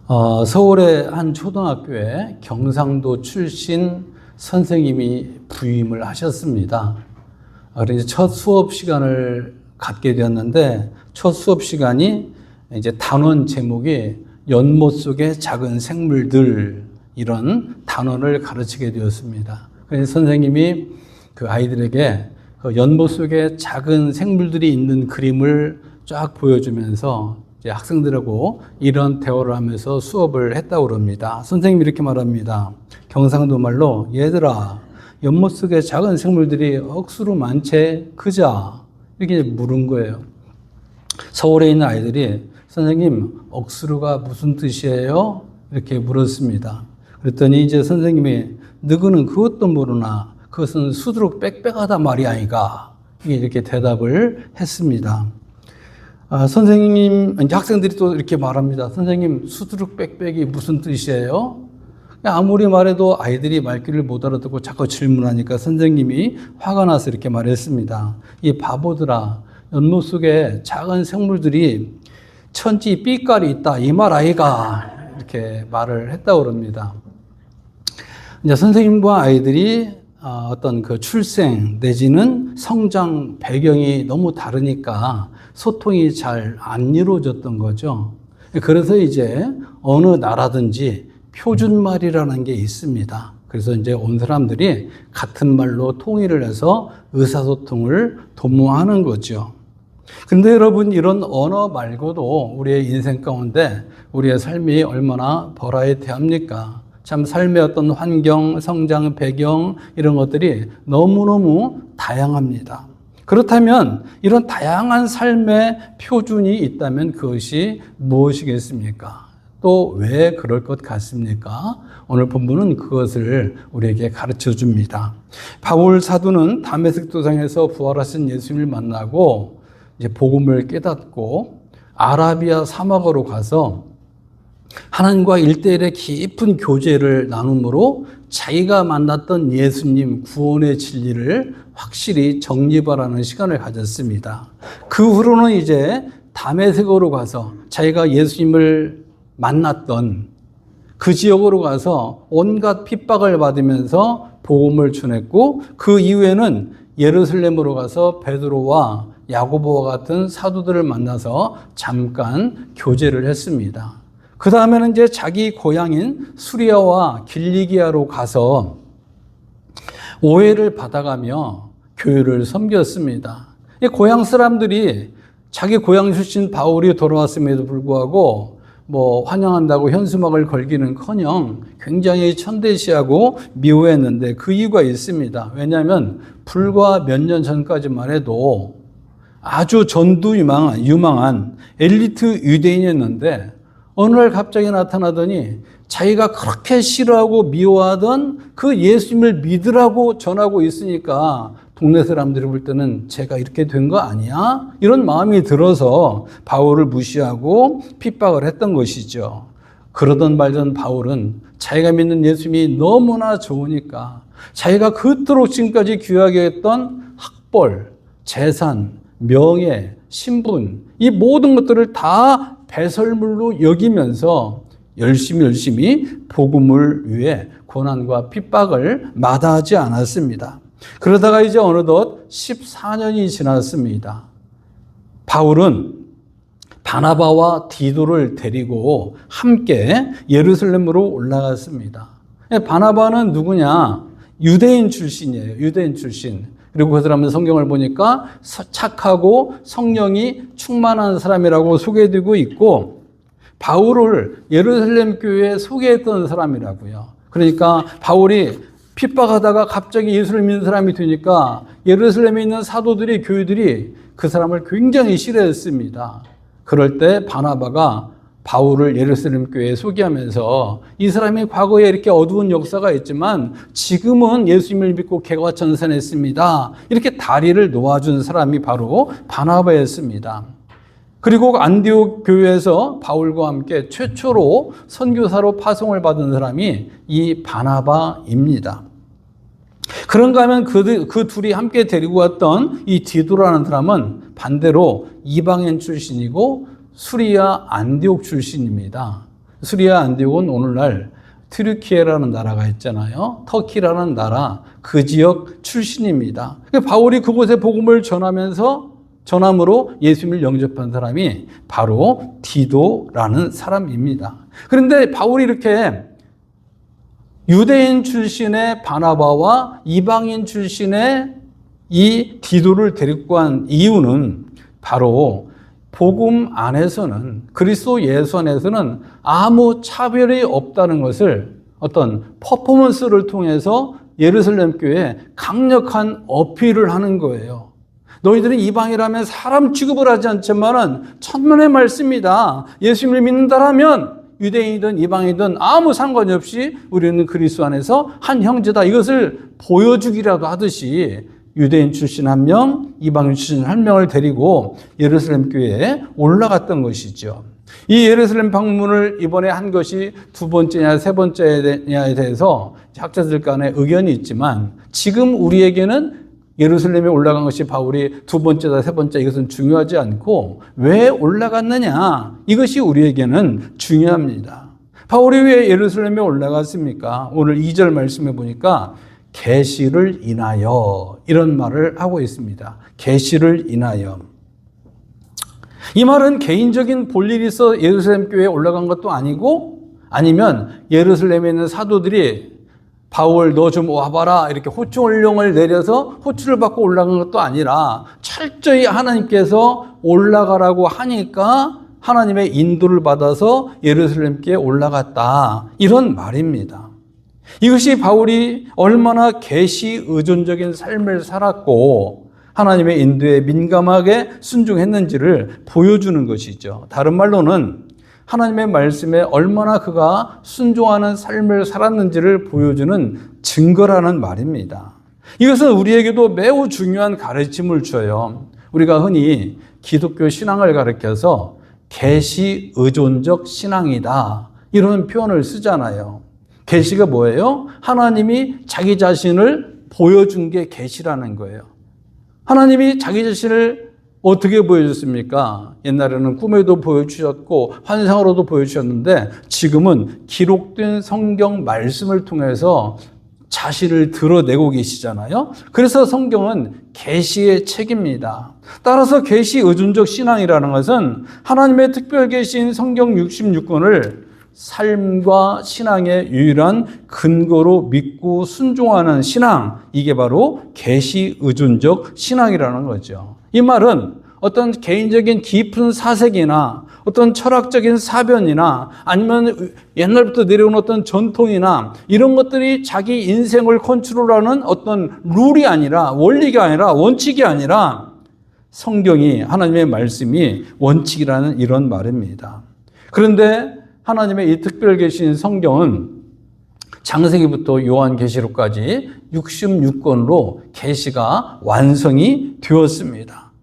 서울의 한 초등학교에 경상도 출신 선생님이 부임을 하셨습니다. 그래서 첫 수업 시간을 갖게 되었는데 첫 수업 시간이 이제 단원 제목이 연못 속의 작은 생물들 이런 단원을 가르치게 되었습니다. 그래서 선생님이 그 아이들에게 그 연못 속에 작은 생물들이 있는 그림을 쫙 보여주면서 이제 학생들하고 이런 대화를 하면서 수업을 했다고 그럽니다. 선생님이 이렇게 말합니다. 경상도 말로 얘들아 연못 속에 작은 생물들이 억수로 많지 크자 이렇게 물은 거예요. 서울에 있는 아이들이 선생님 억수로가 무슨 뜻이에요? 이렇게 물었습니다. 그랬더니 이제 선생님이 너희는 그것도 모르나 그것은 수두룩 빽빽하다 말이 아이가 이렇게 대답을 했습니다. 선생님, 이제 학생들이 또 이렇게 말합니다. 선생님, 수두룩 빽빽이 무슨 뜻이에요? 아무리 말해도 아이들이 말귀를 못 알아듣고 자꾸 질문하니까 선생님이 화가 나서 이렇게 말했습니다. 이 바보들아, 연못 속에 작은 생물들이 천지 삐깔이 있다. 이 말 아이가 이렇게 말을 했다고 그럽니다. 이제 선생님과 아이들이 어떤 그 출생 내지는 성장 배경이 너무 다르니까 소통이 잘 안 이루어졌던 거죠. 그래서 이제 어느 나라든지 표준말이라는 게 있습니다. 그래서 이제 온 사람들이 같은 말로 통일을 해서 의사소통을 도모하는 거죠. 근데 여러분 이런 언어 말고도 우리의 인생 가운데 우리의 삶이 얼마나 버라이어티합니까? 참 삶의 어떤 환경, 성장, 배경 이런 것들이 너무너무 다양합니다. 그렇다면 이런 다양한 삶의 표준이 있다면 그것이 무엇이겠습니까? 또 왜 그럴 것 같습니까? 오늘 본문은 그것을 우리에게 가르쳐 줍니다. 바울 사도는 다메섹 도상에서 부활하신 예수님을 만나고 이제 복음을 깨닫고 아라비아 사막으로 가서 하나님과 일대일의 깊은 교제를 나눔으로 자기가 만났던 예수님 구원의 진리를 확실히 정립하라는 시간을 가졌습니다. 그 후로는 이제 다메섹으로 가서 자기가 예수님을 만났던 그 지역으로 가서 온갖 핍박을 받으면서 복음을 전했고 그 이후에는 예루살렘으로 가서 베드로와 야고보와 같은 사도들을 만나서 잠깐 교제를 했습니다. 그 다음에는 이제 자기 고향인 수리아와 길리기아로 가서 오해를 받아가며 교회를 섬겼습니다. 고향 사람들이 자기 고향 출신 바울이 돌아왔음에도 불구하고 뭐 환영한다고 현수막을 걸기는커녕 굉장히 천대시하고 미워했는데 그 이유가 있습니다. 왜냐하면 불과 몇 년 전까지만 해도 아주 전도 유망한 엘리트 유대인이었는데 어느 날 갑자기 나타나더니 자기가 그렇게 싫어하고 미워하던 그 예수님을 믿으라고 전하고 있으니까 동네 사람들이 볼 때는 제가 이렇게 된 거 아니야? 이런 마음이 들어서 바울을 무시하고 핍박을 했던 것이죠. 그러던 말던 바울은 자기가 믿는 예수님이 너무나 좋으니까 자기가 그토록 지금까지 귀하게 했던 학벌, 재산, 명예, 신분 이 모든 것들을 다 배설물로 여기면서 열심히 복음을 위해 고난과 핍박을 마다하지 않았습니다. 그러다가 이제 어느덧 14년이 지났습니다. 바울은 바나바와 디도를 데리고 함께 예루살렘으로 올라갔습니다. 바나바는 누구냐? 유대인 출신이에요. 유대인 출신. 그리고 그 사람은 성경을 보니까 착하고 성령이 충만한 사람이라고 소개되고 있고 바울을 예루살렘 교회에 소개했던 사람이라고요. 그러니까 바울이 핍박하다가 갑자기 예수를 믿는 사람이 되니까 예루살렘에 있는 사도들이 교회들이 그 사람을 굉장히 싫어했습니다. 그럴 때 바나바가 바울을 예루살렘 교회에 소개하면서 이 사람이 과거에 이렇게 어두운 역사가 있지만 지금은 예수님을 믿고 개과천선했습니다. 이렇게 다리를 놓아준 사람이 바로 바나바였습니다. 그리고 안디옥 교회에서 바울과 함께 최초로 선교사로 파송을 받은 사람이 이 바나바입니다. 그런가 하면 그 둘이 함께 데리고 왔던 이 디도라는 사람은 반대로 이방인 출신이고 수리아 안디옥 출신입니다. 시리아 안디옥은 오늘날 트르키에라는 나라가 있잖아요. 터키라는 나라, 그 지역 출신입니다. 바울이 그곳에 복음을 전함으로 예수님을 영접한 사람이 바로 디도라는 사람입니다. 그런데 바울이 이렇게 유대인 출신의 바나바와 이방인 출신의 이 디도를 데리고 간 이유는 바로 복음 안에서는, 그리스도 예수 안에서는 아무 차별이 없다는 것을 어떤 퍼포먼스를 통해서 예루살렘 교회에 강력한 어필을 하는 거예요. 너희들은 이방이라면 사람 취급을 하지 않지만은 천만의 말씀이다. 예수님을 믿는다라면 유대인이든 이방이든 아무 상관이 없이 우리는 그리스도 안에서 한 형제다. 이것을 보여주기라도 하듯이 유대인 출신 1명, 이방인 출신 1명을 데리고 예루살렘 교회에 올라갔던 것이죠. 이 예루살렘 방문을 이번에 한 것이 두 번째냐 세 번째냐에 대해서 학자들 간에 의견이 있지만, 지금 우리에게는 예루살렘에 올라간 것이 바울이 두 번째다 세 번째, 이것은 중요하지 않고 왜 올라갔느냐, 이것이 우리에게는 중요합니다. 바울이 왜 예루살렘에 올라갔습니까? 오늘 2절 말씀해 보니까 계시를 인하여, 이런 말을 하고 있습니다. 계시를 인하여. 이 말은 개인적인 볼일이 있어 예루살렘 교회에 올라간 것도 아니고, 아니면 예루살렘에 있는 사도들이 바울 너 좀 와봐라 이렇게 호충령을 내려서 호출을 받고 올라간 것도 아니라 철저히 하나님께서 올라가라고 하니까 하나님의 인도를 받아서 예루살렘께 올라갔다, 이런 말입니다. 이것이 바울이 얼마나 계시 의존적인 삶을 살았고 하나님의 인도에 민감하게 순종했는지를 보여주는 것이죠. 다른 말로는 하나님의 말씀에 얼마나 그가 순종하는 삶을 살았는지를 보여주는 증거라는 말입니다. 이것은 우리에게도 매우 중요한 가르침을 줘요. 우리가 흔히 기독교 신앙을 가르쳐서 계시 의존적 신앙이다, 이런 표현을 쓰잖아요. 계시가 뭐예요? 하나님이 자기 자신을 보여준 게 계시라는 거예요. 하나님이 자기 자신을 어떻게 보여줬습니까? 옛날에는 꿈에도 보여주셨고 환상으로도 보여주셨는데, 지금은 기록된 성경 말씀을 통해서 자신을 드러내고 계시잖아요. 그래서 성경은 계시의 책입니다. 따라서 계시 의존적 신앙이라는 것은 하나님의 특별 계시인 성경 66권을 삶과 신앙의 유일한 근거로 믿고 순종하는 신앙, 이게 바로 계시 의존적 신앙이라는 거죠. 이 말은 어떤 개인적인 깊은 사색이나 어떤 철학적인 사변이나 아니면 옛날부터 내려온 어떤 전통이나 이런 것들이 자기 인생을 컨트롤하는 어떤 룰이 아니라, 원리가 아니라, 원칙이 아니라 성경이, 하나님의 말씀이 원칙이라는 이런 말입니다. 그런데 하나님의 이 특별 계신 성경은 창세기부터 요한계시록까지 66권으로 계시가 완성이 되었습니다.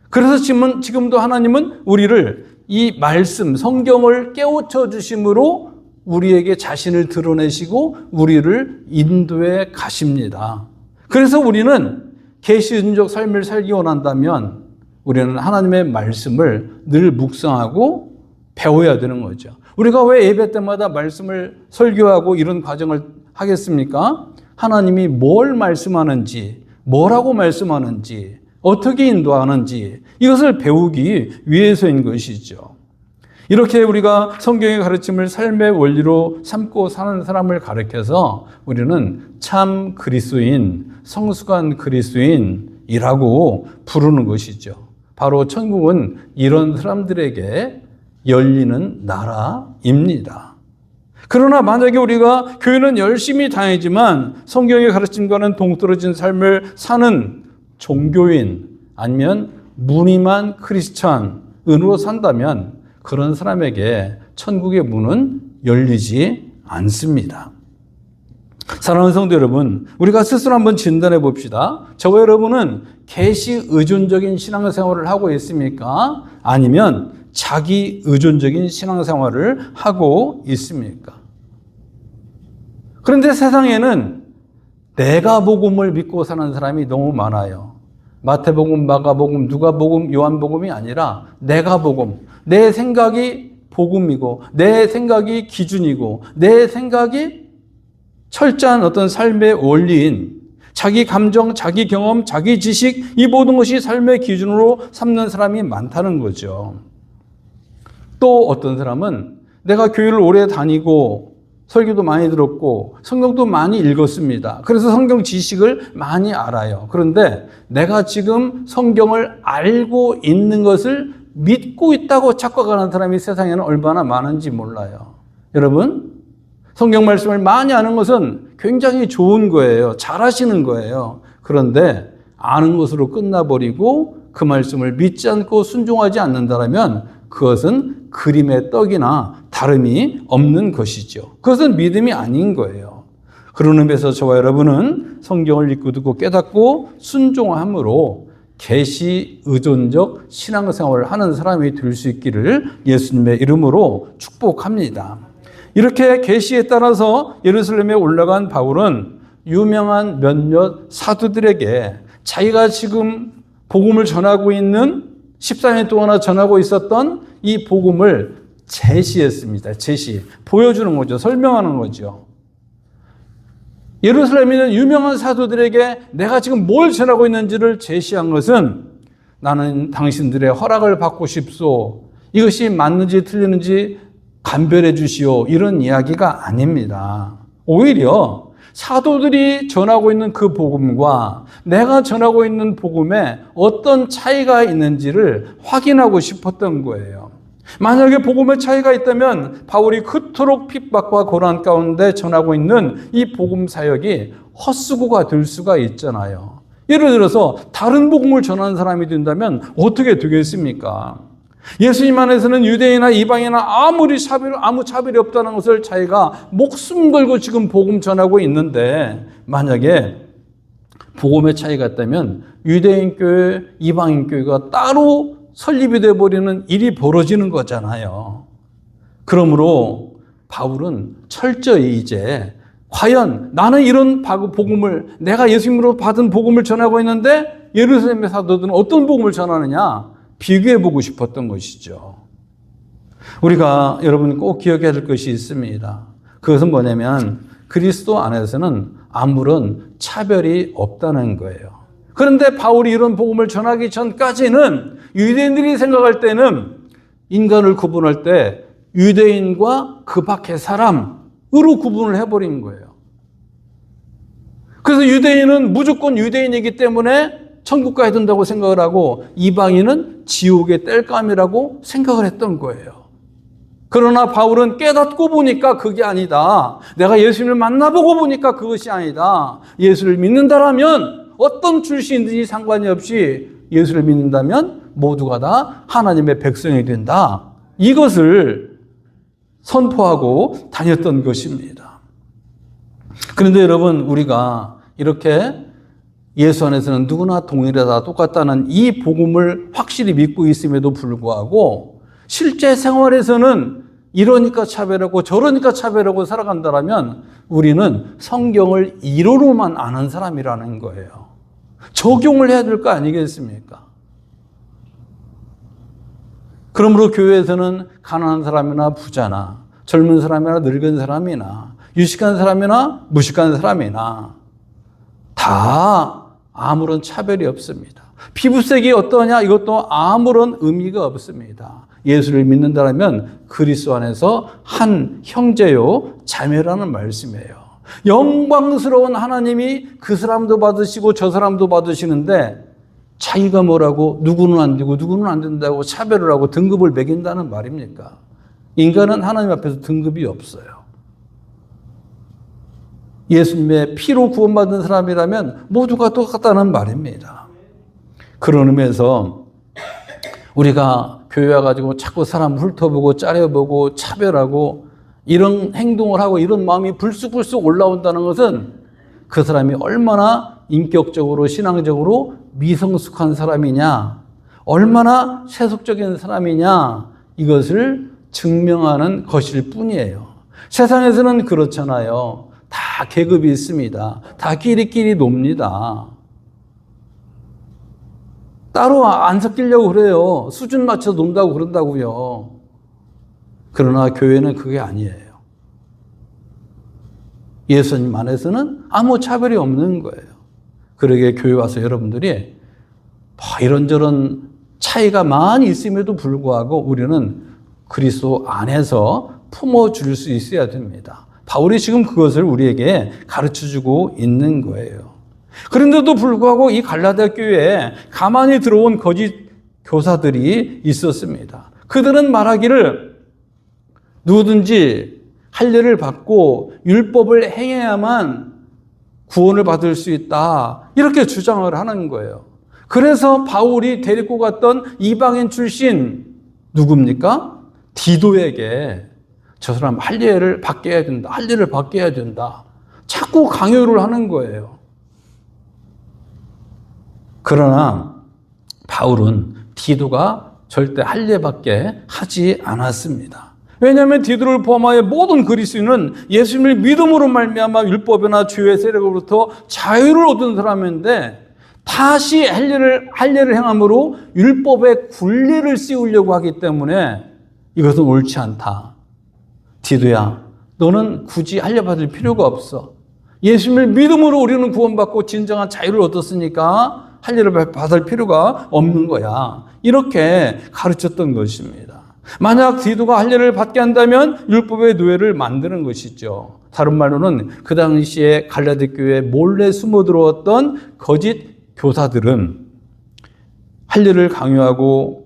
그래서 지금도 하나님은 우리를 이 말씀, 성경을 깨우쳐 주심으로 우리에게 자신을 드러내시고 우리를 인도해 가십니다. 그래서 우리는 계시적 삶을 살기 원한다면 우리는 하나님의 말씀을 늘 묵상하고 배워야 되는 거죠. 우리가 왜 예배 때마다 말씀을 설교하고 이런 과정을 하겠습니까? 하나님이 뭘 말씀하는지, 뭐라고 말씀하는지, 어떻게 인도하는지, 이것을 배우기 위해서인 것이죠. 이렇게 우리가 성경의 가르침을 삶의 원리로 삼고 사는 사람을 가르쳐서 우리는 참 그리스도인, 성숙한 그리스도인이라고 부르는 것이죠. 바로 천국은 이런 사람들에게 열리는 나라입니다. 그러나 만약에 우리가 교회는 열심히 다니지만 성경의 가르침과는 동떨어진 삶을 사는 종교인, 아니면 무늬만 크리스찬으로 산다면 그런 사람에게 천국의 문은 열리지 않습니다. 사랑하는 성도 여러분, 우리가 스스로 한번 진단해 봅시다. 저와 여러분은 계시 의존적인 신앙생활을 하고 있습니까? 아니면 자기 의존적인 신앙생활을 하고 있습니까? 그런데 세상에는 내가 복음을 믿고 사는 사람이 너무 많아요. 마태복음, 마가복음, 누가복음, 요한복음이 아니라 내가 복음, 내 생각이 복음이고 내 생각이 기준이고 내 생각이 철저한 어떤 삶의 원리인 자기 감정, 자기 경험, 자기 지식 이 모든 것이 삶의 기준으로 삼는 사람이 많다는 거죠. 또 어떤 사람은 내가 교회를 오래 다니고 설교도 많이 들었고 성경도 많이 읽었습니다. 그래서 성경 지식을 많이 알아요. 그런데 내가 지금 성경을 알고 있는 것을 믿고 있다고 착각하는 사람이 세상에는 얼마나 많은지 몰라요. 여러분, 성경 말씀을 많이 아는 것은 굉장히 좋은 거예요. 잘하시는 거예요. 그런데 아는 것으로 끝나버리고 그 말씀을 믿지 않고 순종하지 않는다면 그것은 그림의 떡이나 다름이 없는 것이죠. 그것은 믿음이 아닌 거예요. 그런 의미에서 저와 여러분은 성경을 읽고 듣고 깨닫고 순종함으로 계시 의존적 신앙생활을 하는 사람이 될 수 있기를 예수님의 이름으로 축복합니다. 이렇게 계시에 따라서 예루살렘에 올라간 바울은 유명한 몇몇 사도들에게 자기가 지금 복음을 전하고 있는 14년 동안 전하고 있었던 이 복음을 제시했습니다. 보여주는 거죠. 설명하는 거죠. 예루살렘에 있는 유명한 사도들에게 내가 지금 뭘 전하고 있는지를 제시한 것은 나는 당신들의 허락을 받고 싶소. 이것이 맞는지 틀리는지 감별해 주시오. 이런 이야기가 아닙니다. 오히려 사도들이 전하고 있는 그 복음과 내가 전하고 있는 복음에 어떤 차이가 있는지를 확인하고 싶었던 거예요. 만약에 복음에 차이가 있다면 바울이 그토록 핍박과 고난 가운데 전하고 있는 이 복음 사역이 헛수고가 될 수가 있잖아요. 예를 들어서 다른 복음을 전하는 사람이 된다면 어떻게 되겠습니까? 예수님 안에서는 유대인이나 이방인이나 아무 차별이 없다는 것을 자기가 목숨 걸고 지금 복음 전하고 있는데 만약에 복음의 차이가 있다면 유대인 교회, 이방인 교회가 따로 설립이 되어버리는 일이 벌어지는 거잖아요. 그러므로 바울은 철저히 이제 과연 나는 이런 복음을 내가 예수님으로 받은 복음을 전하고 있는데 예루살렘의 사도들은 어떤 복음을 전하느냐 비교해 보고 싶었던 것이죠. 우리가 여러분 꼭 기억해야 될 것이 있습니다. 그것은 뭐냐면 그리스도 안에서는 아무런 차별이 없다는 거예요. 그런데 바울이 이런 복음을 전하기 전까지는 유대인들이 생각할 때는 인간을 구분할 때 유대인과 그 밖의 사람으로 구분을 해버린 거예요. 그래서 유대인은 무조건 유대인이기 때문에 천국 가야 된다고 생각을 하고 이방인은 지옥의 땔감이라고 생각을 했던 거예요. 그러나 바울은 깨닫고 보니까 그게 아니다. 내가 예수님을 만나보고 보니까 그것이 아니다. 예수를 믿는다라면 어떤 출신이든지 상관이 없이 예수를 믿는다면 모두가 다 하나님의 백성이 된다. 이것을 선포하고 다녔던 것입니다. 그런데 여러분 우리가 이렇게 예수 안에서는 누구나 동일하다 똑같다는 이 복음을 확실히 믿고 있음에도 불구하고 실제 생활에서는 이러니까 차별하고 저러니까 차별하고 살아간다면 우리는 성경을 이론으로만 아는 사람이라는 거예요. 적용을 해야 될 거 아니겠습니까? 그러므로 교회에서는 가난한 사람이나 부자나 젊은 사람이나 늙은 사람이나 유식한 사람이나 무식한 사람이나 다 아무런 차별이 없습니다. 피부색이 어떠냐 이것도 아무런 의미가 없습니다. 예수를 믿는다면 그리스도 안에서 한 형제요 자매라는 말씀이에요. 영광스러운 하나님이 그 사람도 받으시고 저 사람도 받으시는데 자기가 뭐라고 누구는 안 되고 누구는 안 된다고 차별을 하고 등급을 매긴다는 말입니까? 인간은 하나님 앞에서 등급이 없어요. 예수님의 피로 구원받은 사람이라면 모두가 똑같다는 말입니다. 그런 의미에서 우리가 교회 와가지고 자꾸 사람 훑어보고 짜려보고 차별하고 이런 행동을 하고 이런 마음이 불쑥불쑥 올라온다는 것은 그 사람이 얼마나 인격적으로 신앙적으로 미성숙한 사람이냐 얼마나 세속적인 사람이냐 이것을 증명하는 것일 뿐이에요. 세상에서는 그렇잖아요. 다 계급이 있습니다. 다 끼리끼리 놉니다. 따로 안 섞이려고 그래요. 수준 맞춰 논다고 그런다고요. 그러나 교회는 그게 아니에요. 예수님 안에서는 아무 차별이 없는 거예요. 그러게 교회 와서 여러분들이 이런저런 차이가 많이 있음에도 불구하고 우리는 그리스도 안에서 품어줄 수 있어야 됩니다. 바울이 지금 그것을 우리에게 가르쳐주고 있는 거예요. 그런데도 불구하고 이 갈라디아 교회에 가만히 들어온 거짓 교사들이 있었습니다. 그들은 말하기를 누구든지 할례를 받고 율법을 행해야만 구원을 받을 수 있다, 이렇게 주장을 하는 거예요. 그래서 바울이 데리고 갔던 이방인 출신 누굽니까? 디도에게 저 사람 할례를 받게 해야 된다, 할례를 받게 해야 된다, 자꾸 강요를 하는 거예요. 그러나 바울은 디도가 절대 할례받게 하지 않았습니다. 왜냐하면 디도를 포함하여 모든 그리스도인은 예수님을 믿음으로 말미암아 율법이나 죄의 세력으로부터 자유를 얻은 사람인데, 다시 할례를 행함으로 율법의 굴레를 씌우려고 하기 때문에 이것은 옳지 않다. 디도야, 너는 굳이 할례 받을 필요가 없어. 예수님을 믿음으로 우리는 구원받고 진정한 자유를 얻었으니까 할례를 받을 필요가 없는 거야. 이렇게 가르쳤던 것입니다. 만약 디도가 할례를 받게 한다면 율법의 노예를 만드는 것이죠. 다른 말로는 그 당시에 갈라디아 교회에 몰래 숨어 들어왔던 거짓 교사들은 할례를 강요하고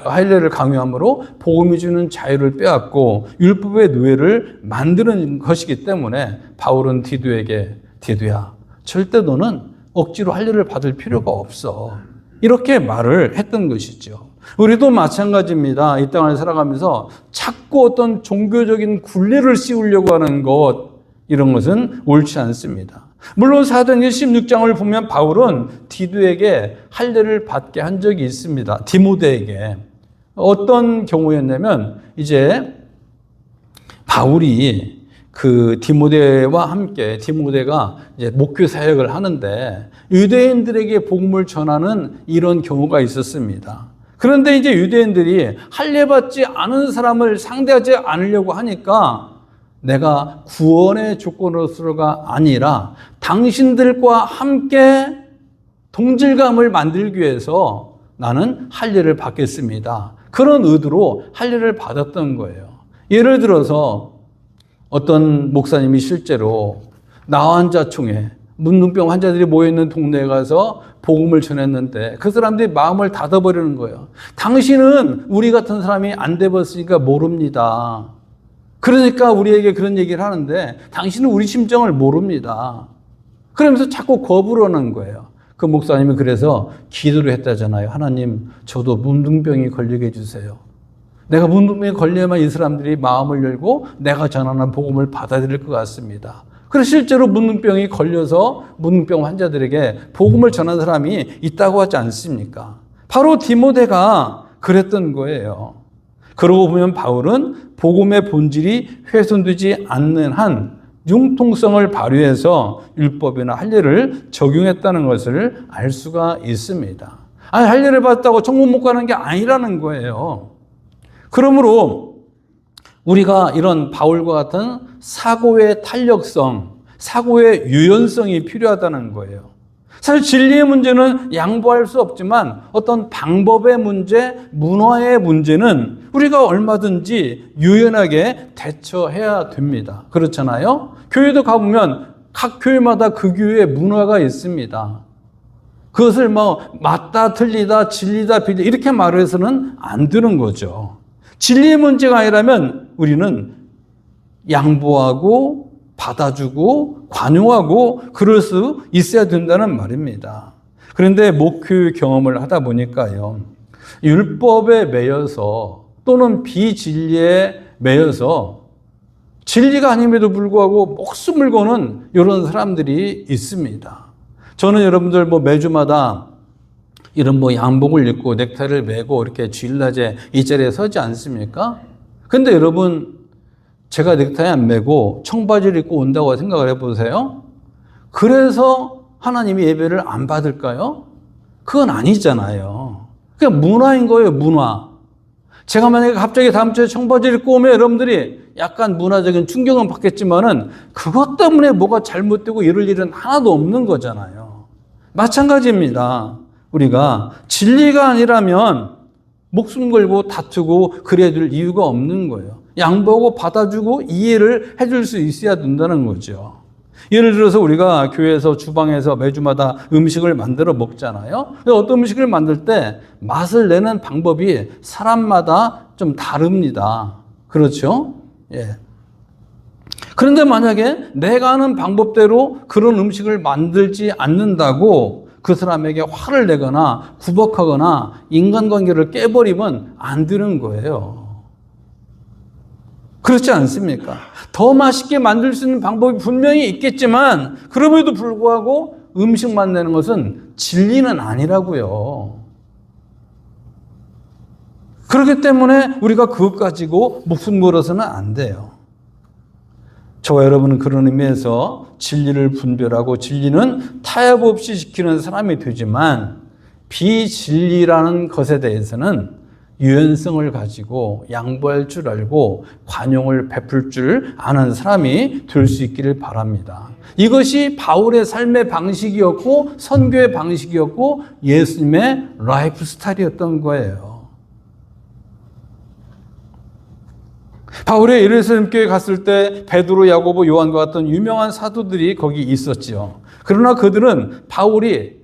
할례를 강요함으로 복음이 주는 자유를 빼앗고 율법의 노예를 만드는 것이기 때문에 바울은 디도에게, 디도야, 절대 너는 억지로 할례를 받을 필요가 없어, 이렇게 말을 했던 것이죠. 우리도 마찬가지입니다. 이 땅을 살아가면서 자꾸 어떤 종교적인 굴레를 씌우려고 하는 것, 이런 것은 옳지 않습니다. 물론 사도행전 16장을 보면 바울은 디도에게 할례를 받게 한 적이 있습니다. 디모데에게. 어떤 경우였냐면, 이제 바울이 그 디모데와 함께, 디모데가 이제 목회 사역을 하는데 유대인들에게 복음을 전하는 이런 경우가 있었습니다. 그런데 이제 유대인들이 할례 받지 않은 사람을 상대하지 않으려고 하니까, 내가 구원의 조건으로서가 아니라 당신들과 함께 동질감을 만들기 위해서 나는 할례를 받겠습니다, 그런 의도로 할례를 받았던 거예요. 예를 들어서 어떤 목사님이 실제로 나환자총회, 문둥병 환자들이 모여있는 동네에 가서 복음을 전했는데 그 사람들이 마음을 닫아버리는 거예요. 당신은 우리 같은 사람이 안 돼봤으니까 모릅니다. 그러니까 우리에게 그런 얘기를 하는데 당신은 우리 심정을 모릅니다. 그러면서 자꾸 거부를 하는 거예요. 그 목사님이 그래서 기도를 했다잖아요. 하나님, 저도 문둥병이 걸리게 해주세요. 내가 문둥병이 걸려야만 이 사람들이 마음을 열고 내가 전하는 복음을 받아들일 것 같습니다. 그래서 실제로 문둥병이 걸려서 문둥병 환자들에게 복음을 전한 사람이 있다고 하지 않습니까? 바로 디모데가 그랬던 거예요. 그러고 보면 바울은 복음의 본질이 훼손되지 않는 한 융통성을 발휘해서 율법이나 할례를 적용했다는 것을 알 수가 있습니다. 아니, 할례를 받았다고 천국 못 가는 게 아니라는 거예요. 그러므로 우리가 이런 바울과 같은 사고의 탄력성, 사고의 유연성이 필요하다는 거예요. 사실 진리의 문제는 양보할 수 없지만 어떤 방법의 문제, 문화의 문제는 우리가 얼마든지 유연하게 대처해야 됩니다. 그렇잖아요? 교회도 가보면 각 교회마다 그 교회의 문화가 있습니다. 그것을 맞다, 틀리다, 진리다, 비리다 이렇게 말해서는 안 되는 거죠. 진리의 문제가 아니라면 우리는 양보하고 받아주고 관용하고 그럴 수 있어야 된다는 말입니다. 그런데 목회 경험을 하다 보니까요, 율법에 매여서 또는 비진리에 매여서 진리가 아님에도 불구하고 목숨을 거는 이런 사람들이 있습니다. 저는 여러분들 매주마다 이런 양복을 입고 넥타이를 매고 이렇게 주일낮에 이 자리에 서지 않습니까? 근데 여러분, 제가 넥타이 안 매고 청바지를 입고 온다고 생각을 해보세요. 그래서 하나님이 예배를 안 받을까요? 그건 아니잖아요. 그냥 문화인 거예요, 문화. 제가 만약에 갑자기 다음 주에 청바지를 입고 오면 여러분들이 약간 문화적인 충격은 받겠지만은 그것 때문에 뭐가 잘못되고 이럴 일은 하나도 없는 거잖아요. 마찬가지입니다. 우리가 진리가 아니라면 목숨 걸고 다투고 그래야 될 이유가 없는 거예요. 양보하고 받아주고 이해를 해줄 수 있어야 된다는 거죠. 예를 들어서 우리가 교회에서 주방에서 매주마다 음식을 만들어 먹잖아요. 어떤 음식을 만들 때 맛을 내는 방법이 사람마다 좀 다릅니다. 그렇죠? 예. 그런데 만약에 내가 아는 방법대로 그런 음식을 만들지 않는다고 그 사람에게 화를 내거나 구박하거나 인간관계를 깨버리면 안 되는 거예요. 그렇지 않습니까? 더 맛있게 만들 수 있는 방법이 분명히 있겠지만 그럼에도 불구하고 음식만 내는 것은 진리는 아니라고요. 그렇기 때문에 우리가 그것 가지고 목숨 걸어서는 안 돼요. 저와 여러분은 그런 의미에서 진리를 분별하고 진리는 타협 없이 지키는 사람이 되지만 비진리라는 것에 대해서는 유연성을 가지고 양보할 줄 알고 관용을 베풀 줄 아는 사람이 될 수 있기를 바랍니다. 이것이 바울의 삶의 방식이었고 선교의 방식이었고 예수님의 라이프 스타일이었던 거예요. 바울이 예루살렘 교회에 갔을 때 베드로, 야고보, 요한과 같은 유명한 사도들이 거기 있었죠. 그러나 그들은 바울이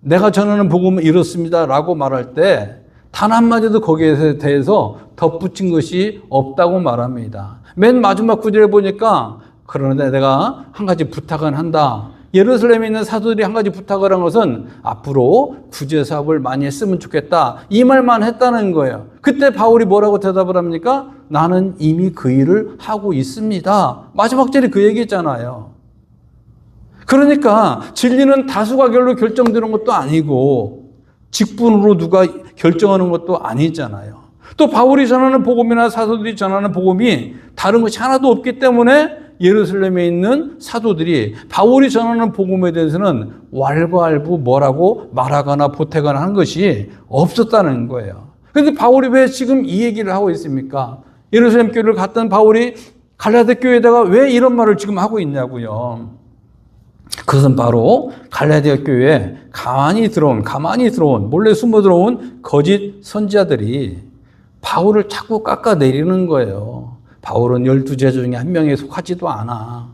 내가 전하는 복음은 이렇습니다 라고 말할 때 단 한마디도 거기에 대해서 덧붙인 것이 없다고 말합니다. 맨 마지막 구절에 보니까 그런데 내가 한 가지 부탁은 한다. 예루살렘에 있는 사도들이 한 가지 부탁을 한 것은 앞으로 구제 사업을 많이 했으면 좋겠다. 이 말만 했다는 거예요. 그때 바울이 뭐라고 대답을 합니까? 나는 이미 그 일을 하고 있습니다. 마지막 절에 그 얘기잖아요. 그러니까 진리는 다수가결로 결정되는 것도 아니고 직분으로 누가 결정하는 것도 아니잖아요. 또 바울이 전하는 복음이나 사도들이 전하는 복음이 다른 것이 하나도 없기 때문에 예루살렘에 있는 사도들이 바울이 전하는 복음에 대해서는 왈가왈부 뭐라고 말하거나 보태거나 하는 것이 없었다는 거예요. 그런데 바울이 왜 지금 이 얘기를 하고 있습니까? 예루살렘 교회를 갔던 바울이 갈라디아 교회에다가 왜 이런 말을 지금 하고 있냐고요. 그것은 바로 갈라디아 교회에 가만히 들어온 몰래 숨어 들어온 거짓 선지자들이 바울을 자꾸 깎아내리는 거예요. 바울은 12제자 중에 한 명에 속하지도 않아.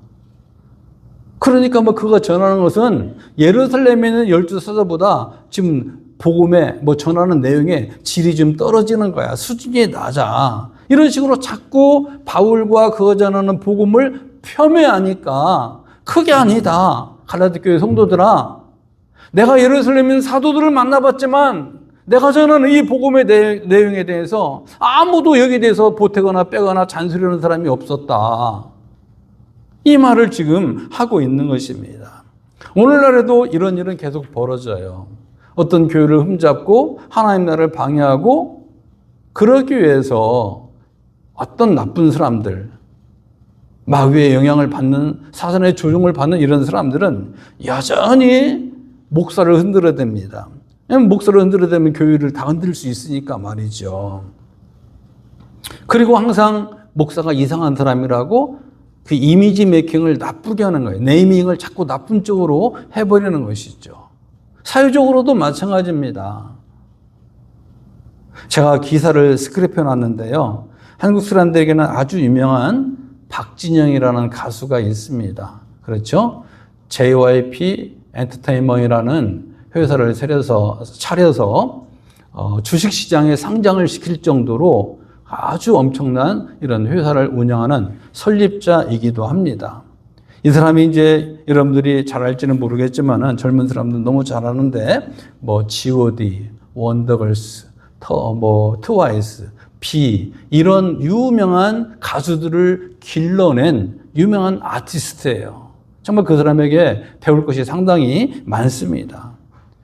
그러니까 그가 전하는 것은 예루살렘에 있는 12사도보다 지금 복음에 전하는 내용의 질이 좀 떨어지는 거야. 수준이 낮아. 이런 식으로 자꾸 바울과 그가 전하는 복음을 폄훼하니까 그게 아니다. 갈라디아 교회 성도들아, 내가 예루살렘에 있는 사도들을 만나봤지만 내가 전하는 이 복음의 내용에 대해서 아무도 여기에 대해서 보태거나 빼거나 잔소리하는 사람이 없었다. 이 말을 지금 하고 있는 것입니다. 오늘날에도 이런 일은 계속 벌어져요. 어떤 교회를 흠잡고 하나님 나라를 방해하고 그러기 위해서 어떤 나쁜 사람들, 마귀의 영향을 받는 사단의 조종을 받는 이런 사람들은 여전히 목사를 흔들어댑니다. 목사를 흔들어대면 교회를 다 흔들 수 있으니까 말이죠. 그리고 항상 목사가 이상한 사람이라고 그 이미지 메이킹을 나쁘게 하는 거예요. 네이밍을 자꾸 나쁜 쪽으로 해버리는 것이죠. 사회적으로도 마찬가지입니다. 제가 기사를 스크랩해 놨는데요. 한국 사람들에게는 아주 유명한 박진영이라는 가수가 있습니다. 그렇죠? JYP 엔터테인먼트라는 회사를 차려서 주식시장에 상장을 시킬 정도로 아주 엄청난 이런 회사를 운영하는 설립자이기도 합니다. 이 사람이 이제 여러분들이 잘 알지는 모르겠지만은 젊은 사람들 너무 잘 아는데 G.O.D, 원더걸스, 트와이스, 비 이런 유명한 가수들을 길러낸 유명한 아티스트예요. 정말 그 사람에게 배울 것이 상당히 많습니다.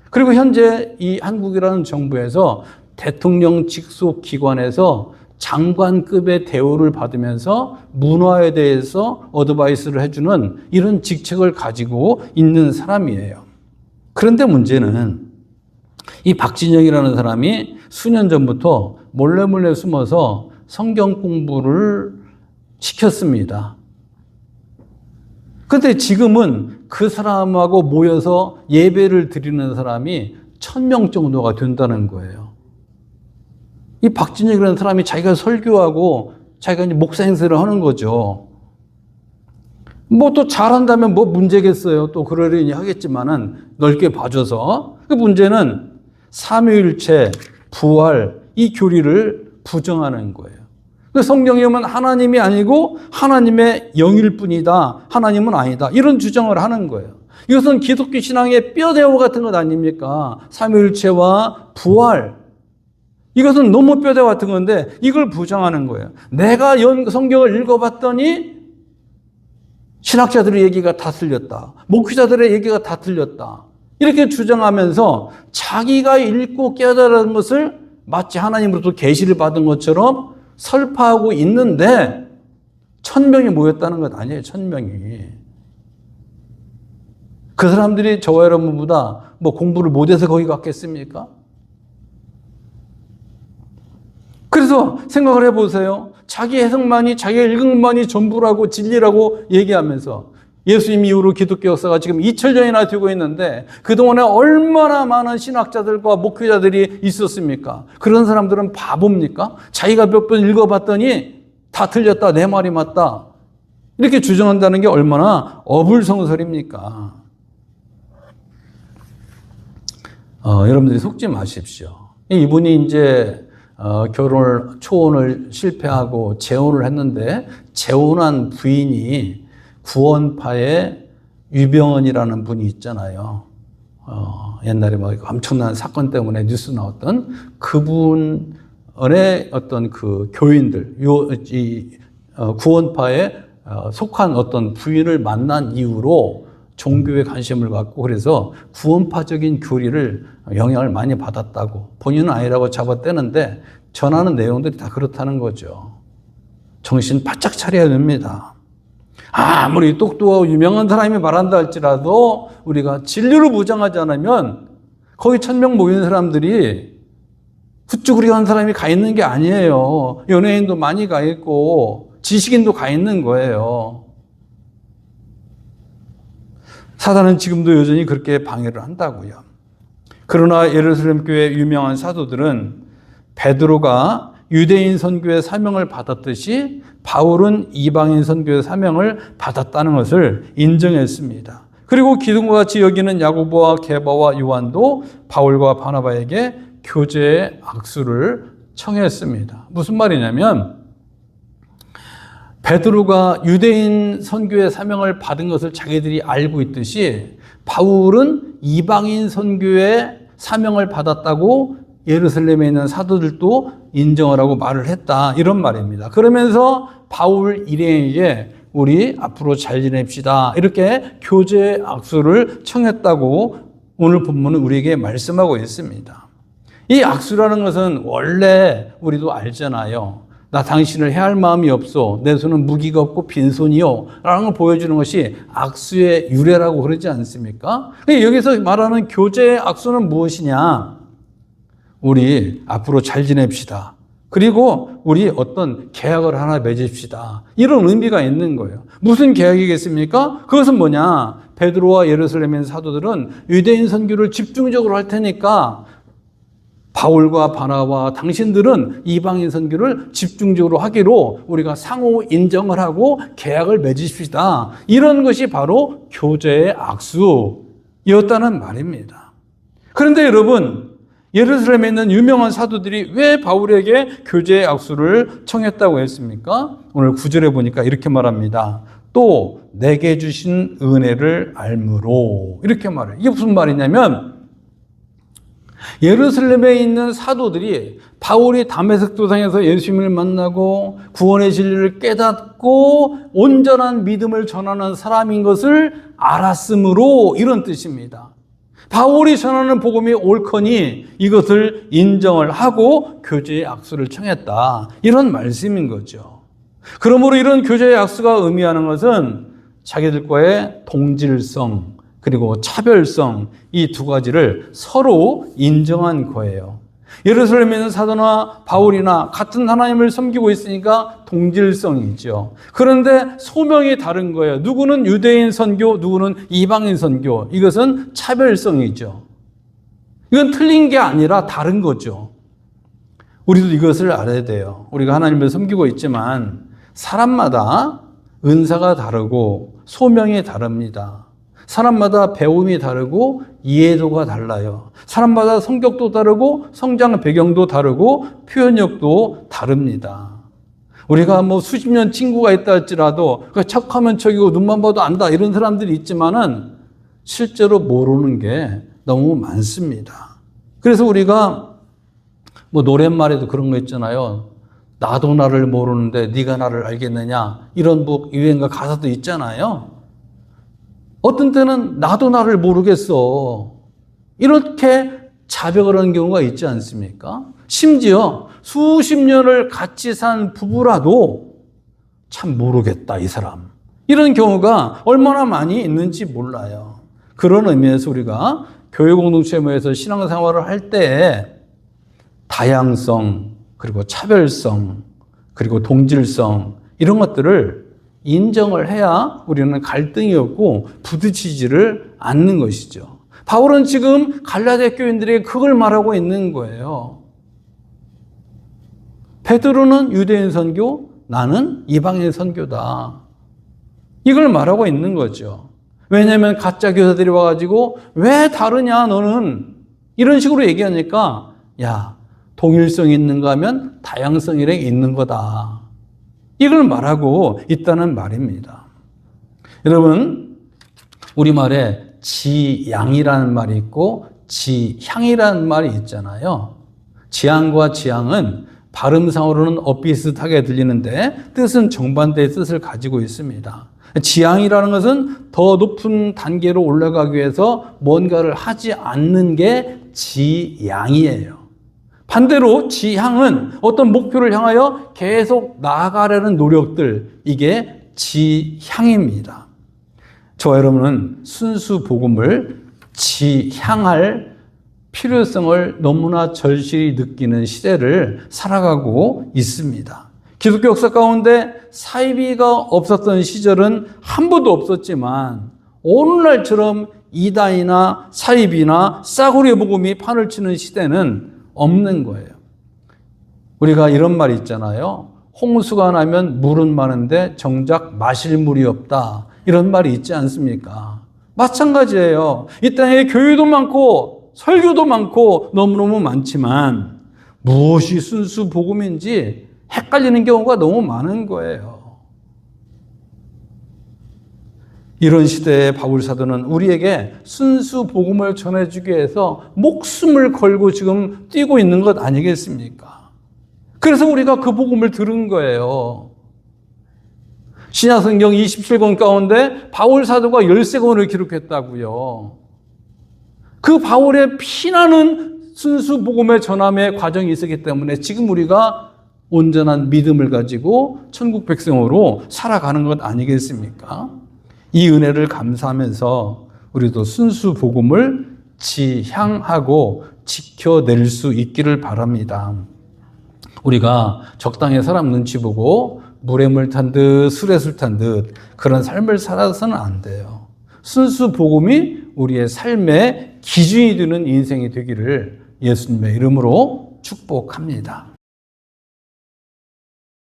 그리고 현재 이 한국이라는 정부에서 대통령 직속 기관에서 장관급의 대우를 받으면서 문화에 대해서 어드바이스를 해주는 이런 직책을 가지고 있는 사람이에요. 그런데 문제는 이 박진영이라는 사람이 수년 전부터 몰래 숨어서 성경 공부를 시켰습니다. 근데 지금은 그 사람하고 모여서 예배를 드리는 사람이 1000명 정도가 된다는 거예요. 이 박진영이라는 사람이 자기가 설교하고 자기가 이제 목사 행세를 하는 거죠. 뭐 또 잘한다면 뭐 문제겠어요. 또 그러려니 하겠지만은 넓게 봐줘서. 그 문제는 삼위일체, 부활, 이 교리를 부정하는 거예요. 성경에 보면 하나님이 아니고 하나님의 영일 뿐이다. 하나님은 아니다. 이런 주장을 하는 거예요. 이것은 기독교 신앙의 뼈대와 같은 것 아닙니까? 삼위일체와 부활. 이것은 너무 뼈대와 같은 건데 이걸 부정하는 거예요. 내가 성경을 읽어봤더니 신학자들의 얘기가 다 틀렸다. 목회자들의 얘기가 다 틀렸다. 이렇게 주장하면서 자기가 읽고 깨달은 것을 마치 하나님으로부터 계시를 받은 것처럼 설파하고 있는데 1000명이 모였다는 것 아니에요. 1000명이. 그 사람들이 저와 여러분보다 뭐 공부를 못해서 거기 갔겠습니까? 그래서 생각을 해보세요. 자기 해석만이, 자기 읽은 것만이 전부라고 진리라고 얘기하면서 예수님 이후로 기독교 역사가 지금 2000년이나 되고 있는데 그동안에 얼마나 많은 신학자들과 목회자들이 있었습니까? 그런 사람들은 바보입니까? 자기가 몇 번 읽어봤더니 다 틀렸다, 내 말이 맞다. 이렇게 주장한다는 게 얼마나 어불성설입니까? 여러분들이 속지 마십시오. 이분이 이제 초혼을 실패하고 재혼을 했는데 재혼한 부인이 구원파의 유병헌이라는 분이 있잖아요. 옛날에 뭐 엄청난 사건 때문에 뉴스 나왔던 그분의 어떤 그 교인들, 구원파에 속한 어떤 부인을 만난 이후로 종교에 관심을 갖고 그래서 구원파적인 교리를 영향을 많이 받았다고 본인은 아니라고 잡아떼는데 전하는 내용들이 다 그렇다는 거죠. 정신 바짝 차려야 됩니다. 아무리 똑똑하고 유명한 사람이 말한다 할지라도 우리가 진리를 부정하지 않으면 거기 1000명 모이는 사람들이 훌쭈그리 한 사람이 가 있는 게 아니에요. 연예인도 많이 가 있고 지식인도 가 있는 거예요. 사단은 지금도 여전히 그렇게 방해를 한다고요. 그러나 예루살렘 교회 유명한 사도들은 베드로가 유대인 선교의 사명을 받았듯이 바울은 이방인 선교의 사명을 받았다는 것을 인정했습니다. 그리고 기둥과 같이 여기는 야고보와 게바와 요한도 바울과 바나바에게 교제의 악수를 청했습니다. 무슨 말이냐면 베드로가 유대인 선교의 사명을 받은 것을 자기들이 알고 있듯이 바울은 이방인 선교의 사명을 받았다고 예루살렘에 있는 사도들도 인정을 하고 말을 했다. 이런 말입니다. 그러면서 바울 일행에게 우리 앞으로 잘 지냅시다. 이렇게 교제 악수를 청했다고 오늘 본문은 우리에게 말씀하고 있습니다. 이 악수라는 것은 원래 우리도 알잖아요. 나 당신을 해할 마음이 없어. 내 손은 무기가 없고 빈손이요. 라는 걸 보여주는 것이 악수의 유래라고 그러지 않습니까? 여기서 말하는 교제의 악수는 무엇이냐? 우리 앞으로 잘 지냅시다. 그리고 우리 어떤 계약을 하나 맺읍시다. 이런 의미가 있는 거예요. 무슨 계약이겠습니까? 그것은 뭐냐? 베드로와 예루살렘에 있는 사도들은 유대인 선교를 집중적으로 할 테니까 바울과 바나바와 당신들은 이방인 선교를 집중적으로 하기로 우리가 상호 인정을 하고 계약을 맺읍시다. 이런 것이 바로 교제의 악수였다는 말입니다. 그런데 여러분, 예루살렘에 있는 유명한 사도들이 왜 바울에게 교제의 악수를 청했다고 했습니까? 오늘 9절에 보니까 이렇게 말합니다. 또 내게 주신 은혜를 알므로 이렇게 말해요. 이게 무슨 말이냐면 예루살렘에 있는 사도들이 바울이 다메섹 도상에서 예수님을 만나고 구원의 진리를 깨닫고 온전한 믿음을 전하는 사람인 것을 알았으므로 이런 뜻입니다. 바울이 전하는 복음이 옳거니 이것을 인정을 하고 교제의 악수를 청했다. 이런 말씀인 거죠. 그러므로 이런 교제의 악수가 의미하는 것은 자기들과의 동질성 그리고 차별성 이 두 가지를 서로 인정한 거예요. 예루살렘에 있는 사도나 바울이나 같은 하나님을 섬기고 있으니까 동질성이죠. 그런데 소명이 다른 거예요. 누구는 유대인 선교, 누구는 이방인 선교. 이것은 차별성이죠. 이건 틀린 게 아니라 다른 거죠. 우리도 이것을 알아야 돼요. 우리가 하나님을 섬기고 있지만 사람마다 은사가 다르고 소명이 다릅니다. 사람마다 배움이 다르고 이해도가 달라요. 사람마다 성격도 다르고 성장 배경도 다르고 표현력도 다릅니다. 우리가 뭐 수십 년 친구가 있다 할지라도 척하면 척이고 눈만 봐도 안다 이런 사람들이 있지만은 실제로 모르는 게 너무 많습니다. 그래서 우리가 뭐 노랫말에도 그런 거 있잖아요. 나도 나를 모르는데 네가 나를 알겠느냐 이런 유행가 가사도 있잖아요. 어떤 때는 나도 나를 모르겠어 이렇게 자백을 하는 경우가 있지 않습니까? 심지어 수십 년을 같이 산 부부라도 참 모르겠다 이 사람 이런 경우가 얼마나 많이 있는지 몰라요. 그런 의미에서 우리가 교회 공동체 모여서 신앙생활을 할 때 다양성 그리고 차별성 그리고 동질성 이런 것들을 인정을 해야 우리는 갈등이 없고 부딪히지를 않는 것이죠. 바울은 지금 갈라디아 교인들에게 그걸 말하고 있는 거예요. 베드로는 유대인 선교, 나는 이방인 선교다. 이걸 말하고 있는 거죠. 왜냐하면 가짜 교사들이 와가지고 왜 다르냐 너는 이런 식으로 얘기하니까 야 동일성이 있는가 하면 다양성이 있는 거다. 이걸 말하고 있다는 말입니다. 여러분 우리말에 지양이라는 말이 있고 지향이라는 말이 있잖아요. 지향과 지향은 발음상으로는 엇비슷하게 들리는데 뜻은 정반대의 뜻을 가지고 있습니다. 지향이라는 것은 더 높은 단계로 올라가기 위해서 뭔가를 하지 않는 게 지양이에요. 반대로 지향은 어떤 목표를 향하여 계속 나아가려는 노력들, 이게 지향입니다. 저와 여러분은 순수 복음을 지향할 필요성을 너무나 절실히 느끼는 시대를 살아가고 있습니다. 기독교 역사 가운데 사이비가 없었던 시절은 한 번도 없었지만 오늘날처럼 이단이나 사이비나 싸구려 복음이 판을 치는 시대는 없는 거예요. 우리가 이런 말이 있잖아요. 홍수가 나면 물은 많은데 정작 마실 물이 없다. 이런 말이 있지 않습니까? 마찬가지예요. 이 땅에 교회도 많고 설교도 많고 너무너무 많지만 무엇이 순수 복음인지 헷갈리는 경우가 너무 많은 거예요. 이런 시대에 바울 사도는 우리에게 순수 복음을 전해주기 위해서 목숨을 걸고 지금 뛰고 있는 것 아니겠습니까? 그래서 우리가 그 복음을 들은 거예요. 신약성경 27권 가운데 바울 사도가 13권을 기록했다고요. 그 바울의 피나는 순수 복음의 전함의 과정이 있었기 때문에 지금 우리가 온전한 믿음을 가지고 천국 백성으로 살아가는 것 아니겠습니까? 이 은혜를 감사하면서 우리도 순수 복음을 지향하고 지켜낼 수 있기를 바랍니다. 우리가 적당히 사람 눈치 보고 물에 물 탄 듯 술에 술 탄 듯 그런 삶을 살아서는 안 돼요. 순수 복음이 우리의 삶의 기준이 되는 인생이 되기를 예수님의 이름으로 축복합니다.